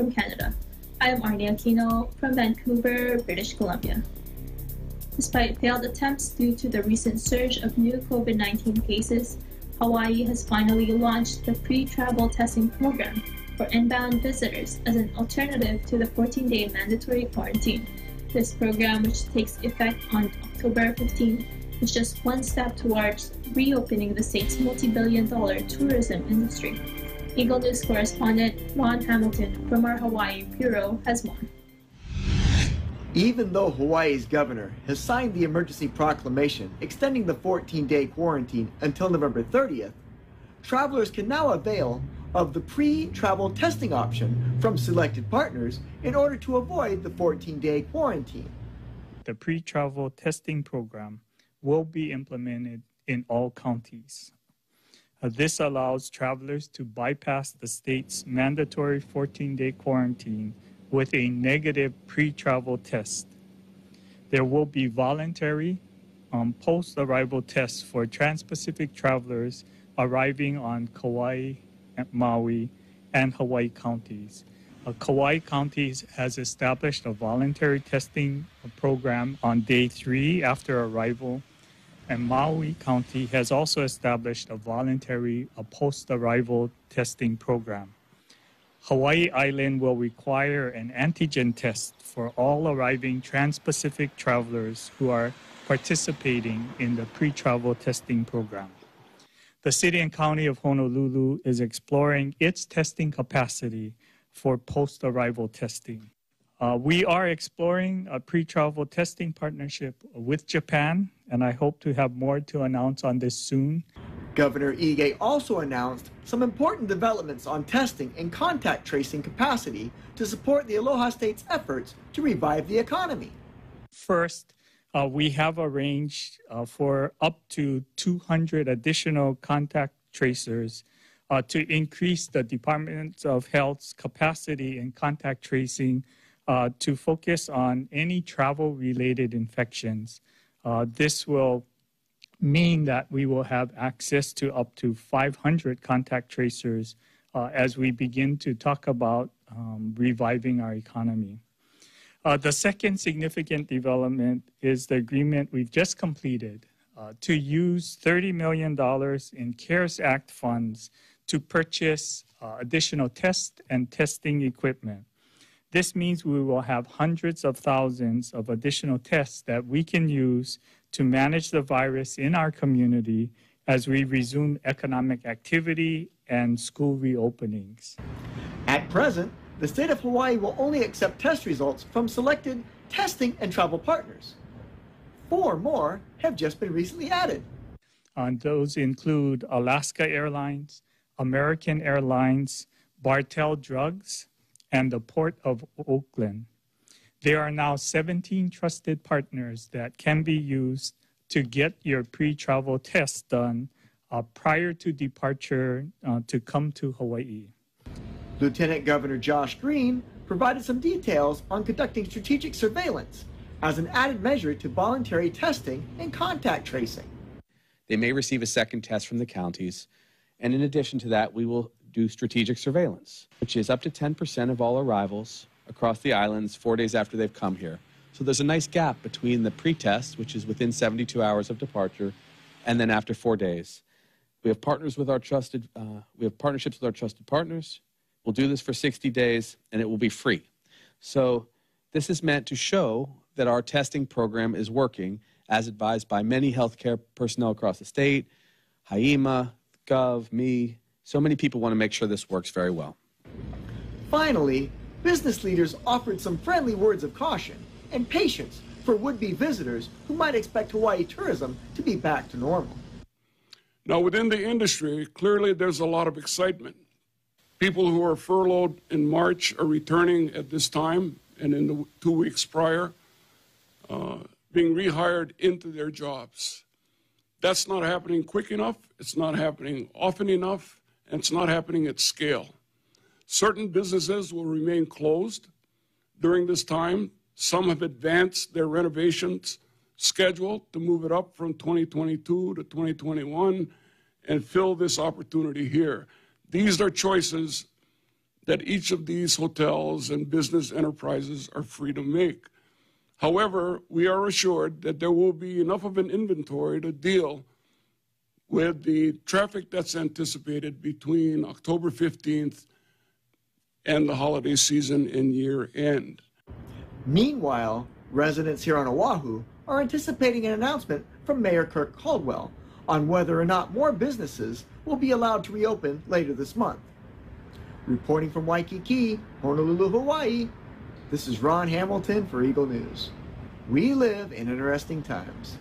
from Canada. I am Arnie Aquino from Vancouver, British Columbia. Despite failed attempts due to the recent surge of new COVID-19 cases, Hawaii has finally launched the pre-travel testing program for inbound visitors as an alternative to the 14-day mandatory quarantine. This program, which takes effect on October 15, is just one step towards reopening the state's multi-billion-dollar tourism industry. Eagle News correspondent Ron Hamilton from our Hawaii bureau has more. Even though Hawaii's governor has signed the emergency proclamation extending the 14-day quarantine until November 30th, travelers can now avail of the pre-travel testing option from selected partners in order to avoid the 14-day quarantine. The pre-travel testing program will be implemented in all counties. This allows travelers to bypass the state's mandatory 14-day quarantine with a negative pre-travel test. There will be voluntary post-arrival tests for trans-Pacific travelers arriving on Kauai, Maui, and Hawaii counties. Kauai County has established a voluntary testing program on day 3 after arrival, and Maui County has also established a voluntary post-arrival testing program. Hawaii Island will require an antigen test for all arriving trans-Pacific travelers who are participating in the pre-travel testing program. The City and County of Honolulu is exploring its testing capacity for post-arrival testing. We are exploring a pre-travel testing partnership with Japan, and I hope to have more to announce on this soon. Governor Ige also announced some important developments on testing and contact tracing capacity to support the Aloha State's efforts to revive the economy. First, we have arranged for up to 200 additional contact tracers to increase the Department of Health's capacity in contact tracing to focus on any travel-related infections. This will mean that we will have access to up to 500 contact tracers as we begin to talk about reviving our economy. The second significant development is the agreement we've just completed to use $30 million in CARES Act funds to purchase additional test and testing equipment. This means we will have hundreds of thousands of additional tests that we can use to manage the virus in our community as we resume economic activity and school reopenings. At present, the state of Hawaii will only accept test results from selected testing and travel partners. 4 more have just been recently added. Those include Alaska Airlines, American Airlines, Bartell Drugs, and the Port of Oakland. There are now 17 trusted partners that can be used to get your pre-travel tests done prior to departure to come to Hawaii. Lieutenant Governor Josh Green provided some details on conducting strategic surveillance as an added measure to voluntary testing and contact tracing. They may receive a second test from the counties, and in addition to that, we will do strategic surveillance, which is up to 10% of all arrivals across the islands 4 days after they've come here. So there's a nice gap between the pre-test, which is within 72 hours of departure, and then after 4 days. We have partnerships with our trusted partners. We'll do this for 60 days, and it will be free. So this is meant to show that our testing program is working, as advised by many healthcare personnel across the state, HIEMA, Gov, me. So many people want to make sure this works very well. Finally, business leaders offered some friendly words of caution and patience for would-be visitors who might expect Hawaii tourism to be back to normal. Now, within the industry, clearly there's a lot of excitement. People who are furloughed in March are returning at this time and in the 2 weeks prior, being rehired into their jobs. That's not happening quick enough, it's not happening often enough, and it's not happening at scale. Certain businesses will remain closed during this time. Some have advanced their renovations schedule to move it up from 2022 to 2021 and fill this opportunity here. These are choices that each of these hotels and business enterprises are free to make. However, we are assured that there will be enough of an inventory to deal with the traffic that's anticipated between October 15th and the holiday season and year end. Meanwhile, residents here on Oahu are anticipating an announcement from Mayor Kirk Caldwell on whether or not more businesses will be allowed to reopen later this month. Reporting from Waikiki, Honolulu, Hawaii, this is Ron Hamilton for Eagle News. We live in interesting times.